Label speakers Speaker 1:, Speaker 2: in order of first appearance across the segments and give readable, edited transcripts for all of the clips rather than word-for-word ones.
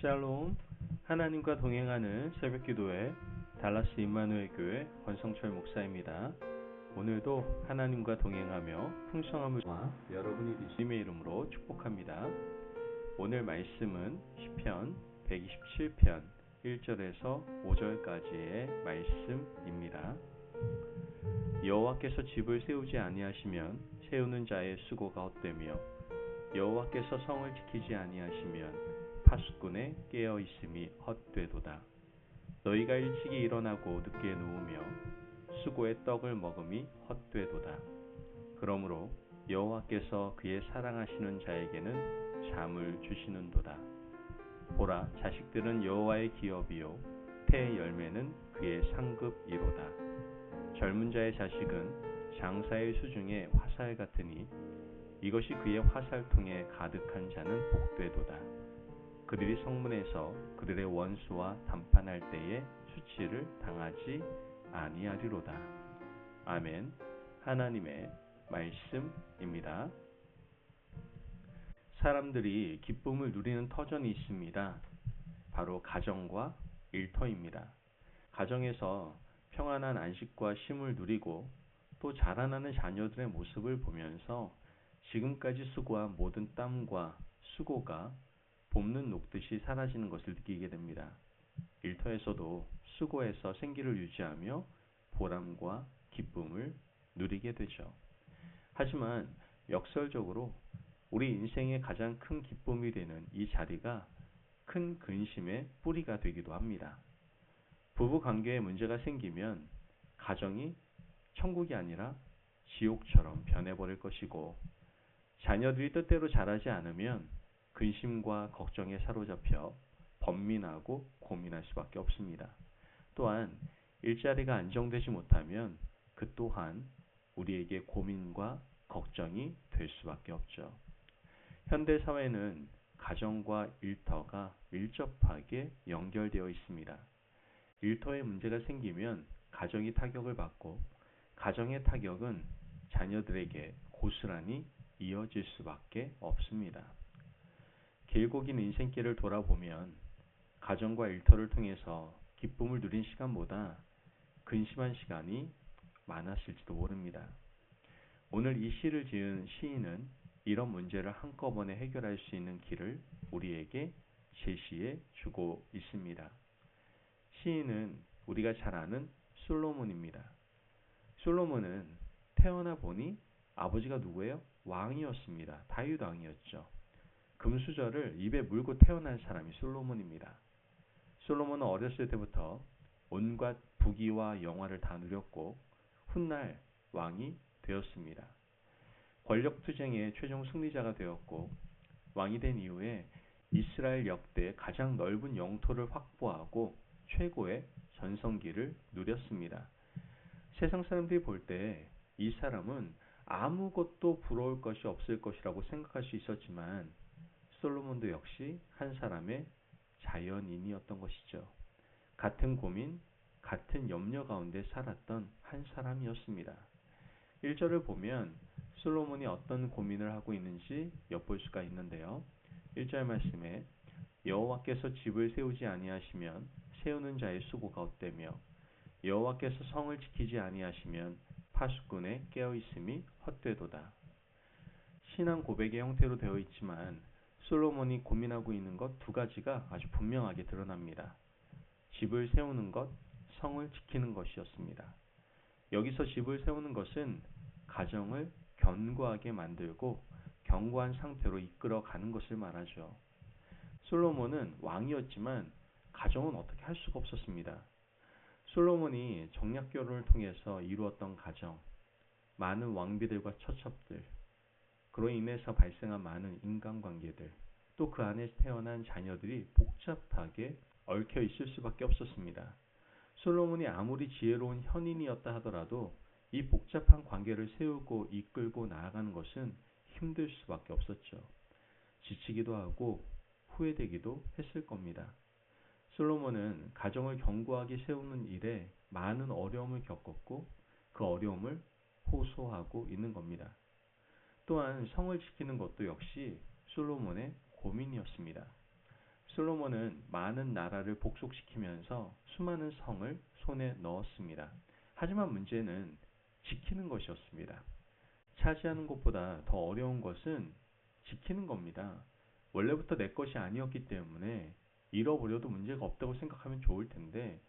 Speaker 1: 샬롬, 하나님과 동행하는 새벽기도회 달라스 임마누엘 교회 권성철 목사입니다. 오늘도 하나님과 동행하며 풍성함을 여러분이 주님의 이름으로 축복합니다. 오늘 말씀은 시편 127편 1절에서 5절까지의 말씀입니다. 여호와께서 집을 세우지 아니하시면 세우는 자의 수고가 헛되며 여호와께서 성을 지키지 아니하시면 파수꾼의 깨어 있음이 헛되도다. 너희가 일찍이 일어나고 늦게 누우며 수고의 떡을 먹음이 헛되도다. 그러므로 여호와께서 그의 사랑하시는 자에게는 잠을 주시는도다. 보라, 자식들은 여호와의 기업이요 태의 열매는 그의 상급이로다. 젊은 자의 자식은 장사의 수중에 화살 같으니 이것이 그의 화살통에 가득한 자는 복되도다. 그들이 성문에서 그들의 원수와 담판할 때에 수치를 당하지 아니하리로다. 아멘. 하나님의 말씀입니다. 사람들이 기쁨을 누리는 터전이 있습니다. 바로 가정과 일터입니다. 가정에서 평안한 안식과 쉼을 누리고 또 자라나는 자녀들의 모습을 보면서 지금까지 수고한 모든 땀과 수고가 봄눈 녹듯이 사라지는 것을 느끼게 됩니다. 일터에서도 수고해서 생기를 유지하며 보람과 기쁨을 누리게 되죠. 하지만 역설적으로 우리 인생의 가장 큰 기쁨이 되는 이 자리가 큰 근심의 뿌리가 되기도 합니다. 부부 관계에 문제가 생기면 가정이 천국이 아니라 지옥처럼 변해버릴 것이고, 자녀들이 뜻대로 자라지 않으면 근심과 걱정에 사로잡혀 번민하고 고민할 수밖에 없습니다. 또한 일자리가 안정되지 못하면 그 또한 우리에게 고민과 걱정이 될 수밖에 없죠. 현대 사회는 가정과 일터가 밀접하게 연결되어 있습니다. 일터에 문제가 생기면 가정이 타격을 받고, 가정의 타격은 자녀들에게 고스란히 이어질 수밖에 없습니다. 길고 긴 인생길을 돌아보면 가정과 일터를 통해서 기쁨을 누린 시간보다 근심한 시간이 많았을지도 모릅니다. 오늘 이 시를 지은 시인은 이런 문제를 한꺼번에 해결할 수 있는 길을 우리에게 제시해 주고 있습니다. 시인은 우리가 잘 아는 솔로몬입니다. 솔로몬은 태어나 보니 아버지가 누구예요? 왕이었습니다. 다윗 왕이었죠. 금수저를 입에 물고 태어난 사람이 솔로몬입니다. 솔로몬은 어렸을 때부터 온갖 부귀와 영화를 다 누렸고 훗날 왕이 되었습니다. 권력투쟁의 최종 승리자가 되었고, 왕이 된 이후에 이스라엘 역대 가장 넓은 영토를 확보하고 최고의 전성기를 누렸습니다. 세상 사람들이 볼 때 이 사람은 아무것도 부러울 것이 없을 것이라고 생각할 수 있었지만 솔로몬도 역시 한 사람의 자연인이었던 것이죠. 같은 고민, 같은 염려 가운데 살았던 한 사람이었습니다. 1절을 보면 솔로몬이 어떤 고민을 하고 있는지 엿볼 수가 있는데요. 1절 말씀에 여호와께서 집을 세우지 아니하시면 세우는 자의 수고가 헛되며 여호와께서 성을 지키지 아니하시면 파수꾼의 깨어 있음이 헛되도다. 신앙 고백의 형태로 되어 있지만 솔로몬이 고민하고 있는 것 두 가지가 아주 분명하게 드러납니다. 집을 세우는 것, 성을 지키는 것이었습니다. 여기서 집을 세우는 것은 가정을 견고하게 만들고 견고한 상태로 이끌어가는 것을 말하죠. 솔로몬은 왕이었지만 가정은 어떻게 할 수가 없었습니다. 솔로몬이 정략 결혼을 통해서 이루었던 가정, 많은 왕비들과 처첩들, 그로 인해서 발생한 많은 인간관계들, 또 그 안에 태어난 자녀들이 복잡하게 얽혀 있을 수밖에 없었습니다. 솔로몬이 아무리 지혜로운 현인이었다 하더라도 이 복잡한 관계를 세우고 이끌고 나아가는 것은 힘들 수밖에 없었죠. 지치기도 하고 후회되기도 했을 겁니다. 솔로몬은 가정을 견고하게 세우는 일에 많은 어려움을 겪었고 그 어려움을 호소하고 있는 겁니다. 또한 성을 지키는 것도 역시 솔로몬의 고민이었습니다. 솔로몬은 많은 나라를 복속시키면서 수많은 성을 손에 넣었습니다. 하지만 문제는 지키는 것이었습니다. 차지하는 것보다 더 어려운 것은 지키는 겁니다. 원래부터 내 것이 아니었기 때문에 잃어버려도 문제가 없다고 생각하면 좋을 텐데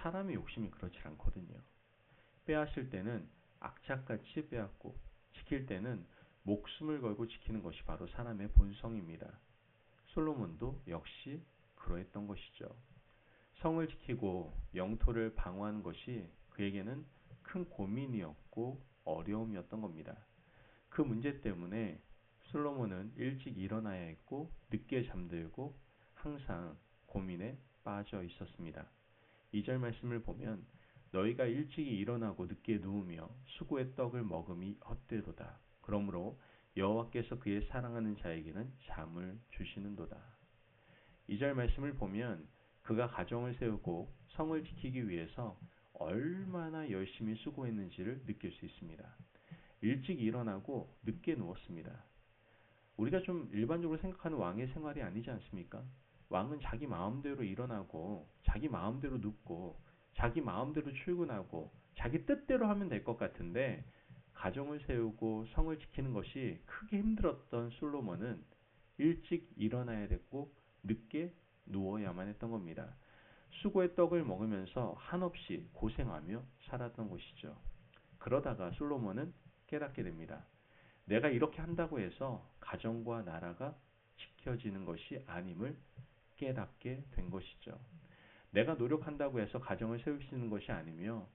Speaker 1: 사람의 욕심이 그렇지 않거든요. 빼앗을 때는 악착같이 빼앗고 지킬 때는 목숨을 걸고 지키는 것이 바로 사람의 본성입니다. 솔로몬도 역시 그러했던 것이죠. 성을 지키고 영토를 방어하는 것이 그에게는 큰 고민이었고 어려움이었던 겁니다. 그 문제 때문에 솔로몬은 일찍 일어나야 했고 늦게 잠들고 항상 고민에 빠져 있었습니다. 2절 말씀을 보면 너희가 일찍이 일어나고 늦게 누우며 수고의 떡을 먹음이 헛되도다. 그러므로 여호와께서 그의 사랑하는 자에게는 잠을 주시는도다. 2절 말씀을 보면 그가 가정을 세우고 성을 지키기 위해서 얼마나 열심히 수고했는지를 느낄 수 있습니다. 일찍 일어나고 늦게 누웠습니다. 우리가 좀 일반적으로 생각하는 왕의 생활이 아니지 않습니까? 왕은 자기 마음대로 일어나고 자기 마음대로 눕고 자기 마음대로 출근하고 자기 뜻대로 하면 될 것 같은데 가정을 세우고 성을 지키는 것이 크게 힘들었던 솔로몬은 일찍 일어나야 됐고 늦게 누워야만 했던 겁니다. 수고의 떡을 먹으면서 한없이 고생하며 살았던 것이죠. 그러다가 솔로몬은 깨닫게 됩니다. 내가 이렇게 한다고 해서 가정과 나라가 지켜지는 것이 아님을 깨닫게 된 것이죠. 내가 노력한다고 해서 가정을 세울 수 있는 것이 아니며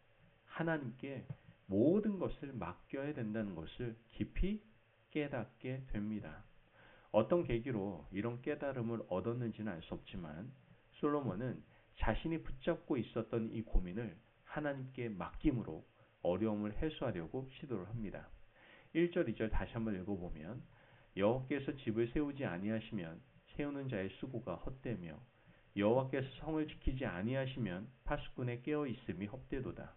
Speaker 1: 하나님께 모든 것을 맡겨야 된다는 것을 깊이 깨닫게 됩니다. 어떤 계기로 이런 깨달음을 얻었는지는 알 수 없지만 솔로몬은 자신이 붙잡고 있었던 이 고민을 하나님께 맡김으로 어려움을 해소하려고 시도를 합니다. 1절, 2절 다시 한번 읽어보면 여호와께서 집을 세우지 아니하시면 세우는 자의 수고가 헛되며 여호와께서 성을 지키지 아니하시면 파수꾼의 깨어 있음이 헛되도다.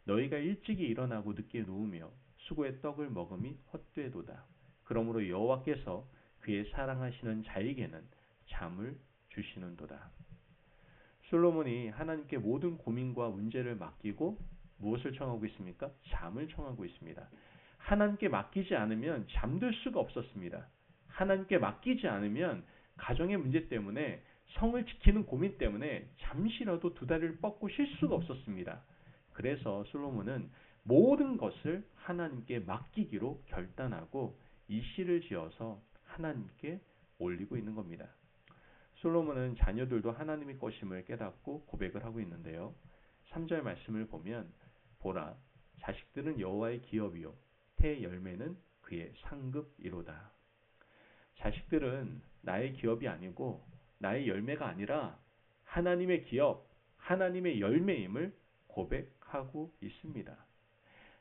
Speaker 1: 너희가 일찍이 일어나고 늦게 누우며 수고의 떡을 먹음이 헛되도다. 그러므로 여호와께서 그의 사랑하시는 자에게는 잠을 주시는도다. 솔로몬이 하나님께 모든 고민과 문제를 맡기고 무엇을 청하고 있습니까? 잠을 청하고 있습니다. 하나님께 맡기지 않으면 잠들 수가 없었습니다. 하나님께 맡기지 않으면 가정의 문제 때문에 성을 지키는 고민 때문에 잠시라도 두 다리를 뻗고 쉴 수가 없었습니다. 그래서 솔로몬은 모든 것을 하나님께 맡기기로 결단하고 이 시를 지어서 하나님께 올리고 있는 겁니다. 솔로몬은 자녀들도 하나님의 것임을 깨닫고 고백을 하고 있는데요. 3절 말씀을 보면 보라, 자식들은 여호와의 기업이요 태 열매는 그의 상급이로다. 자식들은 나의 기업이 아니고 나의 열매가 아니라 하나님의 기업, 하나님의 열매임을 고백하고 있습니다.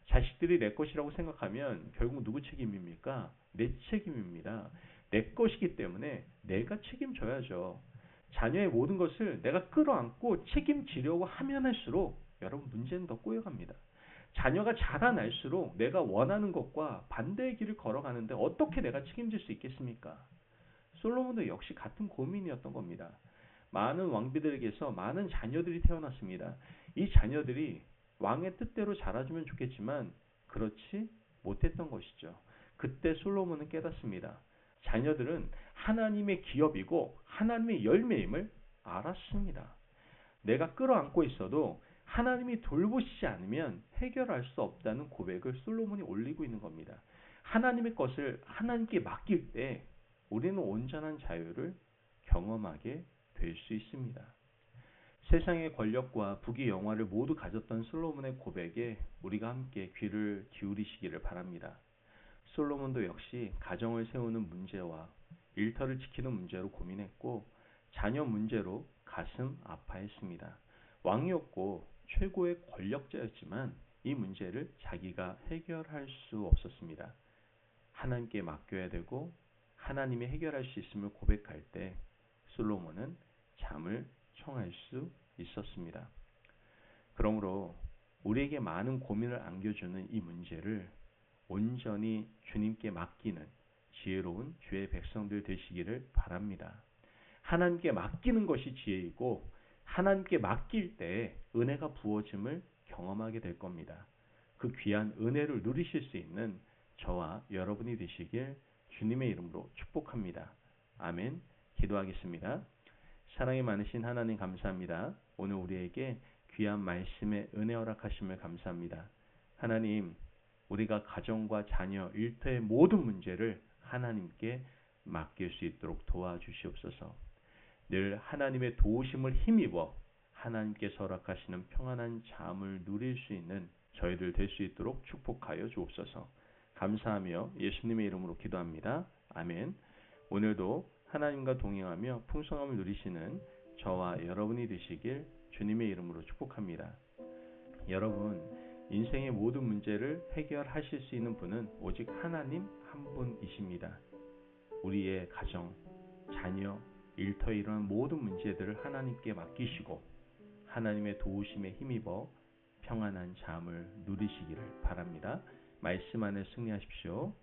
Speaker 1: 자식들이 내 것이라고 생각하면 결국 누구 책임입니까? 내 책임입니다. 내 것이기 때문에 내가 책임져야죠. 자녀의 모든 것을 내가 끌어안고 책임지려고 하면 할수록 여러분 문제는 더 꼬여갑니다. 자녀가 자라날수록 내가 원하는 것과 반대의 길을 걸어가는데 어떻게 내가 책임질 수 있겠습니까? 솔로몬도 역시 같은 고민이었던 겁니다. 많은 왕비들에게서 많은 자녀들이 태어났습니다. 이 자녀들이 왕의 뜻대로 자라주면 좋겠지만 그렇지 못했던 것이죠. 그때 솔로몬은 깨닫습니다. 자녀들은 하나님의 기업이고 하나님의 열매임을 알았습니다. 내가 끌어안고 있어도 하나님이 돌보시지 않으면 해결할 수 없다는 고백을 솔로몬이 올리고 있는 겁니다. 하나님의 것을 하나님께 맡길 때 우리는 온전한 자유를 경험하게 될 수 있습니다. 세상의 권력과 부귀 영화를 모두 가졌던 솔로몬의 고백에 우리가 함께 귀를 기울이시기를 바랍니다. 솔로몬도 역시 가정을 세우는 문제와 일터를 지키는 문제로 고민했고 자녀 문제로 가슴 아파했습니다. 왕이었고 최고의 권력자였지만 이 문제를 자기가 해결할 수 없었습니다. 하나님께 맡겨야 되고 하나님이 해결할 수 있음을 고백할 때 솔로몬은 잠을 청할 수 있었습니다. 그러므로 우리에게 많은 고민을 안겨주는 이 문제를 온전히 주님께 맡기는 지혜로운 주의 백성들 되시기를 바랍니다. 하나님께 맡기는 것이 지혜이고 하나님께 맡길 때 은혜가 부어짐을 경험하게 될 겁니다. 그 귀한 은혜를 누리실 수 있는 저와 여러분이 되시길 주님의 이름으로 축복합니다. 아멘. 기도하겠습니다. 사랑이 많으신 하나님 감사합니다. 오늘 우리에게 귀한 말씀의 은혜 허락하심을 감사합니다. 하나님, 우리가 가정과 자녀, 일터의 모든 문제를 하나님께 맡길 수 있도록 도와주시옵소서. 늘 하나님의 도우심을 힘입어 하나님께서 허락하시는 평안한 잠을 누릴 수 있는 저희들 될 수 있도록 축복하여 주옵소서. 감사하며 예수님의 이름으로 기도합니다. 아멘. 오늘도 하나님과 동행하며 풍성함을 누리시는 저와 여러분이 되시길 주님의 이름으로 축복합니다. 여러분, 인생의 모든 문제를 해결하실 수 있는 분은 오직 하나님 한 분이십니다. 우리의 가정, 자녀, 일터에 이러한 모든 문제들을 하나님께 맡기시고 하나님의 도우심에 힘입어 평안한 잠을 누리시기를 바랍니다. 말씀 안에 승리하십시오.